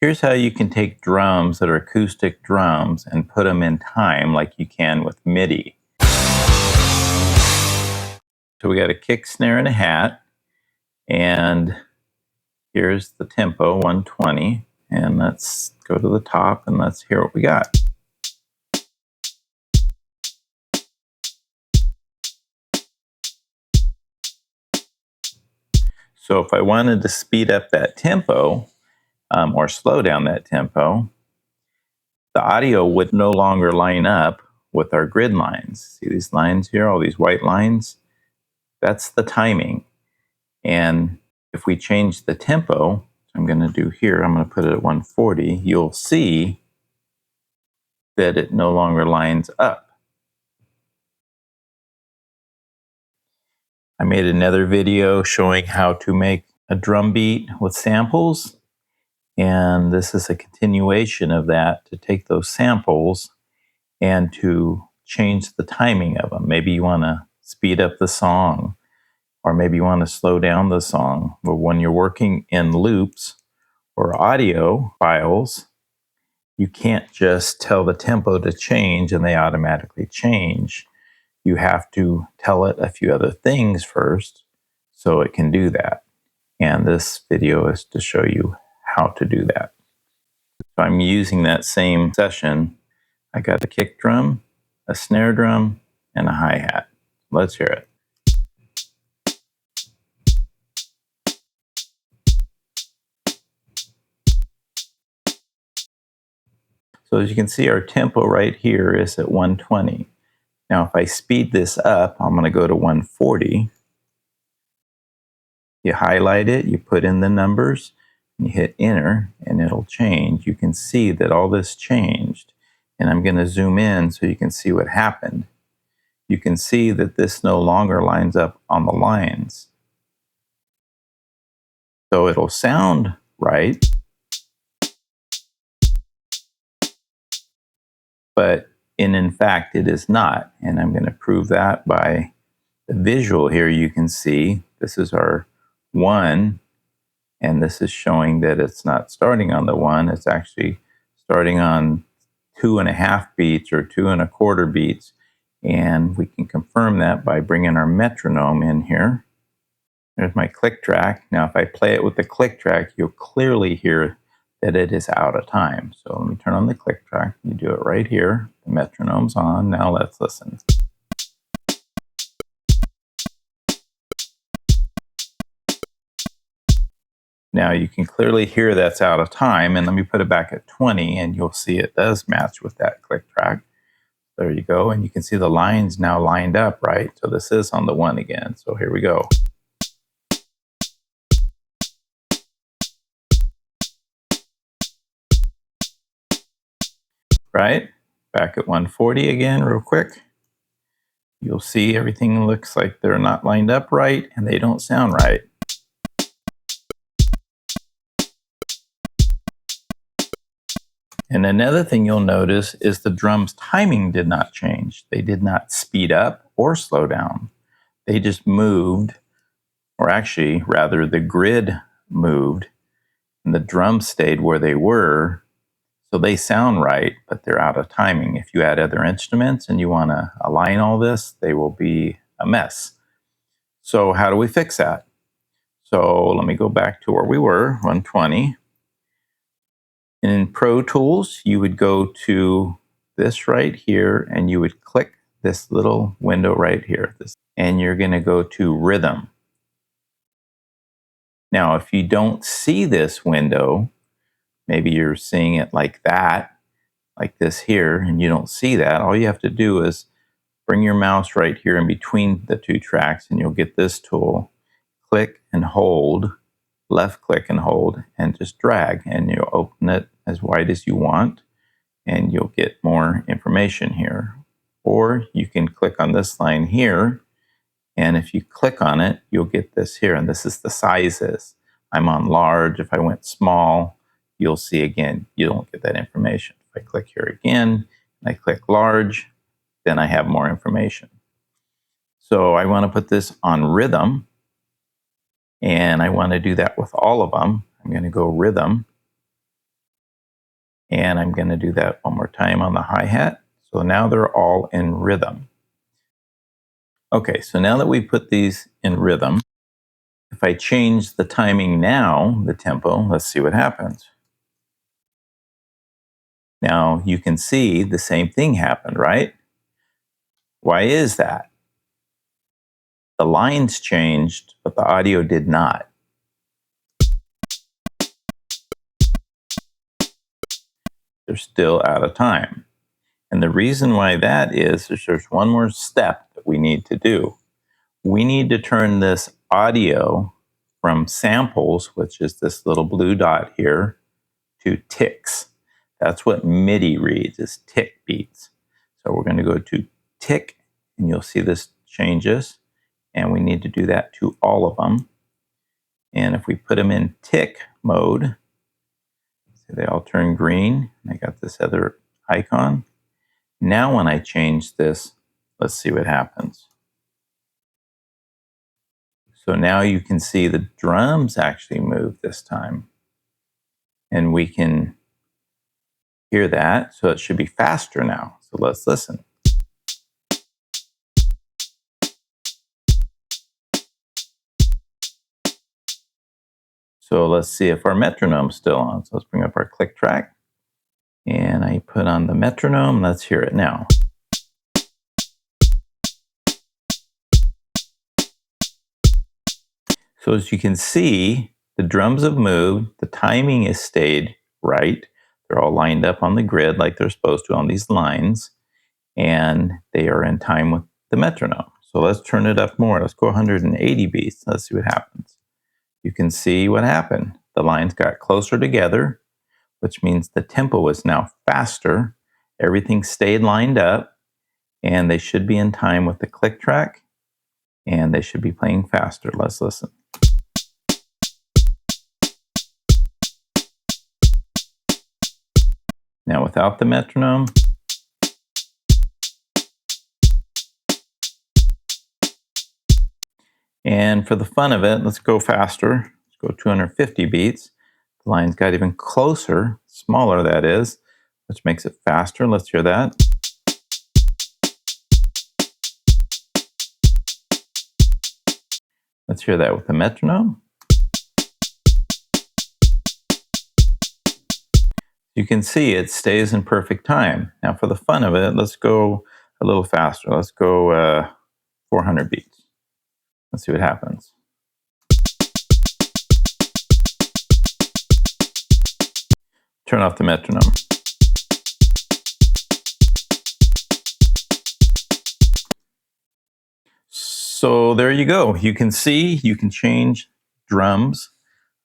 Here's how you can take drums that are acoustic drums and put them in time like you can with MIDI. So we got a kick, snare, and a hat, and here's the tempo, 120, and let's go to the top and let's hear what we got. So if I wanted to speed up that tempo or slow down that tempo, the audio would no longer line up with our grid lines. See these lines here, all these white lines? That's the timing. And if we change the tempo, I'm going to do here, I'm going to put it at 140, you'll see that it no longer lines up. I made another video showing how to make a drum beat with samples, and this is a continuation of that, to take those samples and to change the timing of them. Maybe you want to speed up the song, or maybe you want to slow down the song. But when you're working in loops or audio files, you can't just tell the tempo to change and they automatically change. You have to tell it a few other things first so it can do that. And this video is to show you how to do that. So I'm using that same session. I got a kick drum, a snare drum, and a hi-hat. Let's hear it. So as you can see, our tempo right here is at 120. Now if I speed this up, I'm going to go to 140. You highlight it, you put in the numbers, you hit enter, and it'll change. You can see that all this changed. And I'm going to zoom in so you can see what happened. You can see that this no longer lines up on the lines. So it'll sound right, but in fact it is not. And I'm going to prove that by the visual here. You can see this is our 1, and this is showing that it's not starting on the 1, it's actually starting on 2.5 beats or 2.25 beats. And we can confirm that by bringing our metronome in here. There's my click track. Now if I play it with the click track, you'll clearly hear that it is out of time. So let me turn on the click track. You do it right here. The metronome's on. Now let's listen. Now you can clearly hear that's out of time, and let me put it back at 20 and you'll see it does match with that click track. There you go, and you can see the lines now lined up, right? So this is on the 1 again. So here we go. Right? Back at 140 again, real quick. You'll see everything looks like they're not lined up right and they don't sound right. And another thing you'll notice is the drum's timing did not change. They did not speed up or slow down. They just moved, or actually, rather, the grid moved and the drums stayed where they were. So they sound right, but they're out of timing. If you add other instruments and you want to align all this, they will be a mess. So how do we fix that? So let me go back to where we were, 120. In Pro Tools, you would go to this right here and you would click this little window right here. And you're going to go to Rhythm. Now, if you don't see this window, maybe you're seeing it like that, like this here, and you don't see that, all you have to do is bring your mouse right here in between the 2 tracks and you'll get this tool. Click and hold, left click and hold, and just drag, and you'll open it as wide as you want and you'll get more information here. Or you can click on this line here, and if you click on it, you'll get this here, and this is the sizes. I'm on large. If I went small, you'll see again, you don't get that information. If I click here again, and I click large, then I have more information. So I want to put this on rhythm, and I want to do that with all of them. I'm going to go rhythm, And I'm going to do that one more time on the hi-hat. So now they're all in rhythm. Okay, so now that we put these in rhythm, if I change the timing now, the tempo, let's see what happens. Now you can see the same thing happened, right? Why is that? The lines changed, but the audio did not. They're still out of time. And the reason why that is there's one more step that we need to do. We need to turn this audio from samples, which is this little blue dot here, to ticks. That's what MIDI reads, is tick beats. So we're going to go to tick, and you'll see this changes. And we need to do that to all of them. And if we put them in tick mode, so they all turn green. I got this other icon. Now when I change this, let's see what happens. So now you can see the drums actually move this time. And we can hear that, so it should be faster now. So let's listen. So let's see if our metronome's still on. So let's bring up our click track. And I put on the metronome. Let's hear it now. So as you can see, the drums have moved, the timing has stayed right. They're all lined up on the grid like they're supposed to on these lines, and they are in time with the metronome. So let's turn it up more. Let's go 180 beats. Let's see what happens. You can see what happened. The lines got closer together, which means the tempo is now faster. Everything stayed lined up, and they should be in time with the click track, and they should be playing faster. Let's listen. Now without the metronome, and for the fun of it, let's go faster. Let's go 250 beats. The lines got even closer, smaller that is, which makes it faster. Let's hear that. Let's hear that with the metronome. You can see it stays in perfect time. Now for the fun of it, let's go a little faster. Let's go 400 beats. Let's see what happens. Turn off the metronome. So there you go. You can see you can change drums,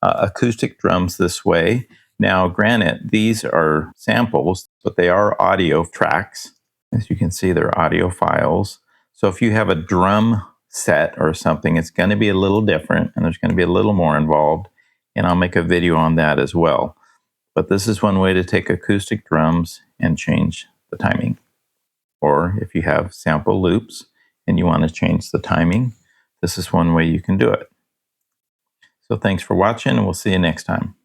acoustic drums this way. Now, granted, these are samples, but they are audio tracks. As you can see, they're audio files. So if you have a drum set or something, it's going to be a little different, and there's going to be a little more involved. And I'll make a video on that as well. But this is one way to take acoustic drums and change the timing. Or if you have sample loops and you want to change the timing, this is one way you can do it. So thanks for watching, and we'll see you next time.